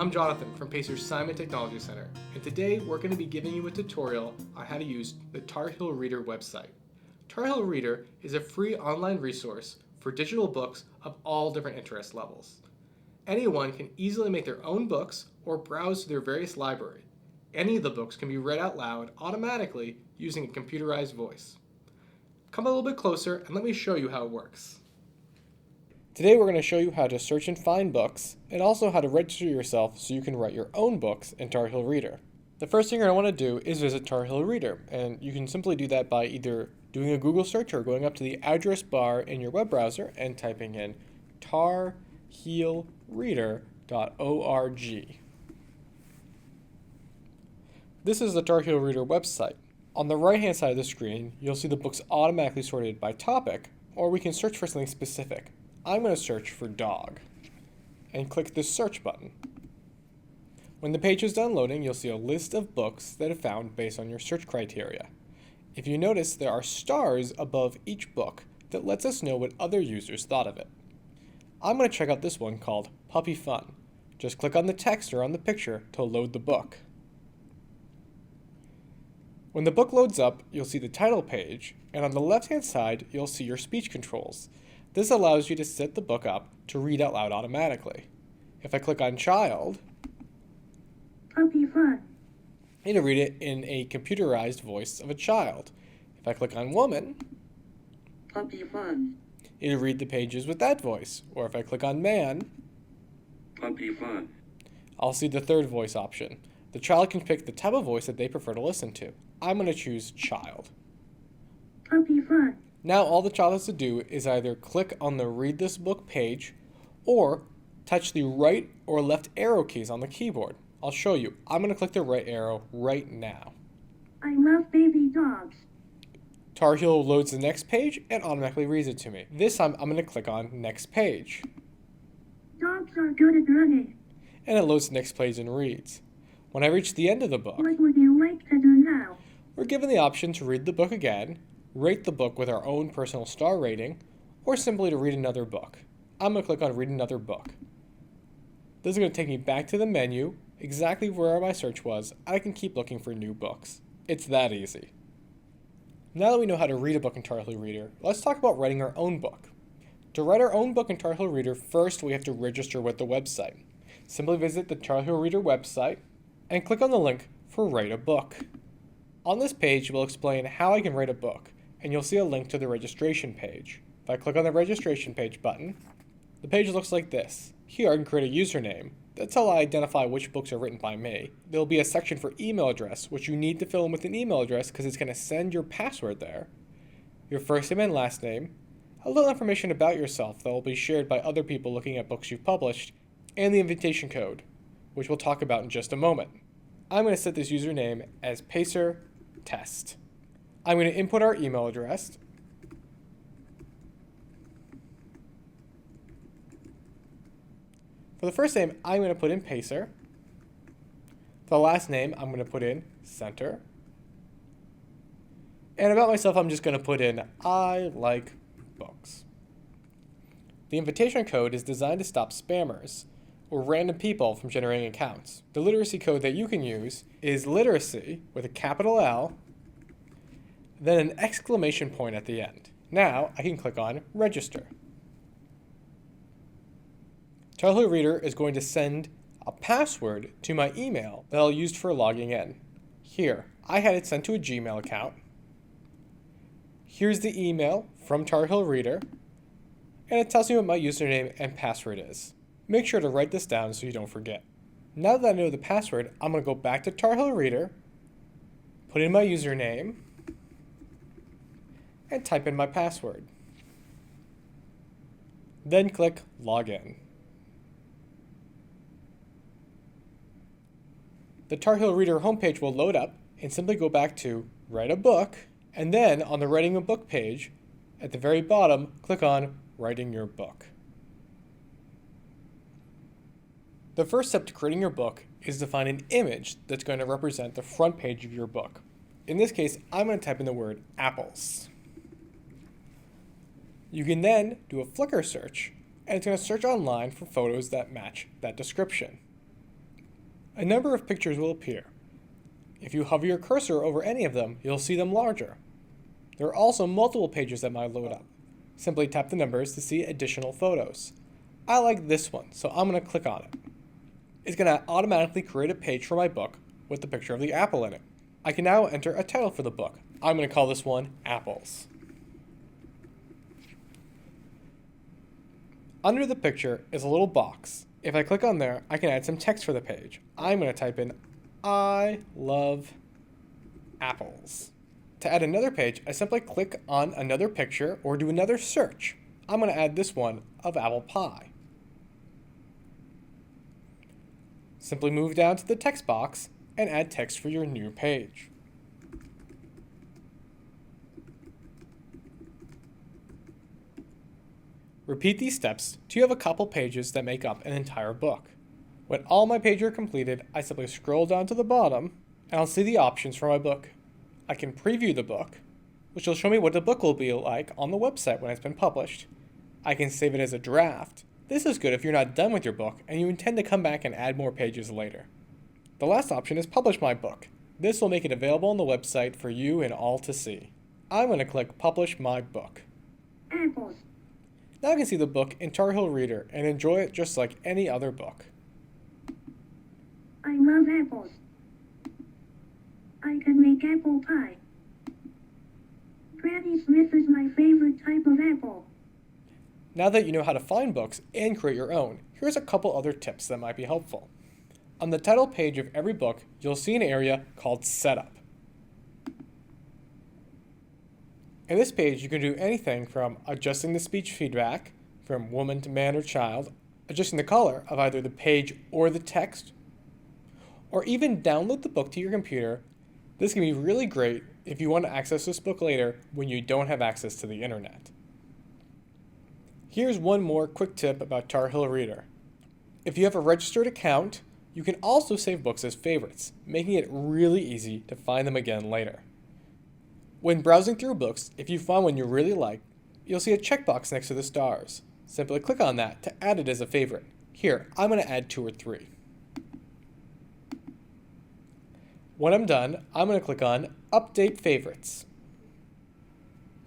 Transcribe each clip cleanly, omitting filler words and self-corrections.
I'm Jonathan from Pacer's Simon Technology Center, and today we're going to be giving you a tutorial on how to use the Tar Heel Reader website. Tar Heel Reader is a free online resource for digital books of all different interest levels. Anyone can easily make their own books or browse through their various library. Any of the books can be read out loud automatically using a computerized voice. Come a little bit closer and let me show you how it works. Today we're going to show you how to search and find books, and also how to register yourself so you can write your own books in Tar Heel Reader. The first thing you're going to want to do is visit Tar Heel Reader, and you can simply do that by either doing a Google search or going up to the address bar in your web browser and typing in tarheelreader.org. This is the Tar Heel Reader website. On the right-hand side of the screen, you'll see the books automatically sorted by topic, or we can search for something specific. I'm going to search for dog, and click the search button. When the page is done loading, you'll see a list of books that are found based on your search criteria. If you notice, there are stars above each book that lets us know what other users thought of it. I'm going to check out this one called Puppy Fun. Just click on the text or on the picture to load the book. When the book loads up, you'll see the title page, and on the left-hand side, you'll see your speech controls. This allows you to set the book up to read out loud automatically. If I click on child, Puppy Fun. it'll read it in a computerized voice of a child. If I click on woman, Puppy Fun. it'll read the pages with that voice. Or if I click on man, Puppy Fun. I'll see the third voice option. The child can pick the type of voice that they prefer to listen to. I'm going to choose child. Puppy Fun. Now all the child has to do is either click on the Read This Book page or touch the right or left arrow keys on the keyboard. I'll show you. I'm going to click the right arrow right now. I love baby dogs. Tar Heel loads the next page and automatically reads it to me. This time I'm going to click on Next Page. Dogs are good at running. And it loads the next page and reads. When I reach the end of the book, What would you like to do now? we're given the option to read the book again, rate the book with our own personal star rating, or simply to read another book. I'm going to click on Read Another Book. This is going to take me back to the menu, exactly where my search was, and I can keep looking for new books. It's that easy. Now that we know how to read a book in Tar Heel Reader, let's talk about writing our own book. To write our own book in Tar Heel Reader, first we have to register with the website. Simply visit the Tar Heel Reader website and click on the link for Write a Book. On this page, we'll explain how I can write a book, and you'll see a link to the registration page. If I click on the registration page button, the page looks like this. Here I can create a username. That's how I identify which books are written by me. There'll be a section for email address, which you need to fill in with an email address because it's going to send your password there. Your first name and last name, a little information about yourself that will be shared by other people looking at books you've published, and the invitation code, which we'll talk about in just a moment. I'm going to set this username as Pacer Test. I'm going to input our email address. For the first name, I'm going to put in Pacer. For the last name, I'm going to put in Center. And about myself, I'm just going to put in I like books. The invitation code is designed to stop spammers or random people from generating accounts. The literacy code that you can use is literacy with a capital L, then an exclamation point at the end. Now I can click on Register. Tar Heel Reader is going to send a password to my email that I'll use for logging in. Here, I had it sent to a Gmail account. Here's the email from Tar Heel Reader, and it tells me what my username and password is. Make sure to write this down so you don't forget. Now that I know the password, I'm going to go back to Tar Heel Reader, put in my username, and type in my password. Then click Login. The Tar Heel Reader homepage will load up, and simply go back to Write a Book, and then on the Writing a Book page, at the very bottom, click on Writing Your Book. The first step to creating your book is to find an image that's going to represent the front page of your book. In this case, I'm going to type in the word apples. You can then do a Flickr search, and it's going to search online for photos that match that description. a number of pictures will appear. If you hover your cursor over any of them, you'll see them larger. There are also multiple pages that might load up. Simply tap the numbers to see additional photos. I like this one, so I'm going to click on it. It's going to automatically create a page for my book with the picture of the apple in it. I can now enter a title for the book. I'm going to call this one Apples. Under the picture is a little box. If I click on there, I can add some text for the page. I'm going to type in, I love apples. To add another page, I simply click on another picture or do another search. I'm going to add this one of apple pie. Simply move down to the text box and add text for your new page. Repeat these steps till you have a couple pages that make up an entire book. When all my pages are completed, I simply scroll down to the bottom and I'll see the options for my book. I can preview the book, which will show me what the book will be like on the website when it's been published. I can save it as a draft. This is good if you're not done with your book and you intend to come back and add more pages later. The last option is Publish My Book. This will make it available on the website for you and all to see. I'm going to click Publish My Book. Apples. Now I can see the book in Tar Heel Reader and enjoy it just like any other book. I love apples. I can make apple pie. Granny Smith is my favorite type of apple. Now that you know how to find books and create your own, here's a couple other tips that might be helpful. On the title page of every book, you'll see an area called Setup. In this page, you can do anything from adjusting the speech feedback, from woman to man or child, adjusting the color of either the page or the text, or even download the book to your computer. This can be really great if you want to access this book later when you don't have access to the internet. Here's one more quick tip about Tar Heel Reader. If you have a registered account, you can also save books as favorites, making it really easy to find them again later. When browsing through books, if you find one you really like, you'll see a checkbox next to the stars. Simply click on that to add it as a favorite. Here, I'm going to add 2 or 3. When I'm done, I'm going to click on Update Favorites.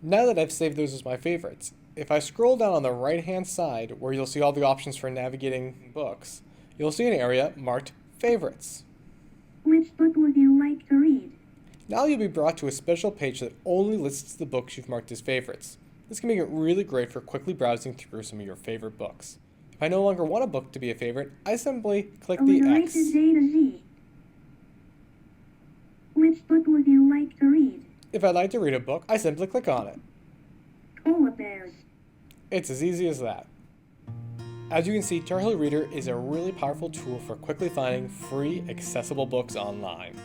Now that I've saved those as my favorites, if I scroll down on the right-hand side where you'll see all the options for navigating books, you'll see an area marked Favorites. Which book would you like to read? Now you'll be brought to a special page that only lists the books you've marked as favorites. This can make it really great for quickly browsing through some of your favorite books. If I no longer want a book to be a favorite, I simply click the X. Rated A to Z. Which book would you like to read? If I'd like to read a book, I simply click on it. Polar bears. It's as easy as that. As you can see, Tar Heel Reader is a really powerful tool for quickly finding free, accessible books online.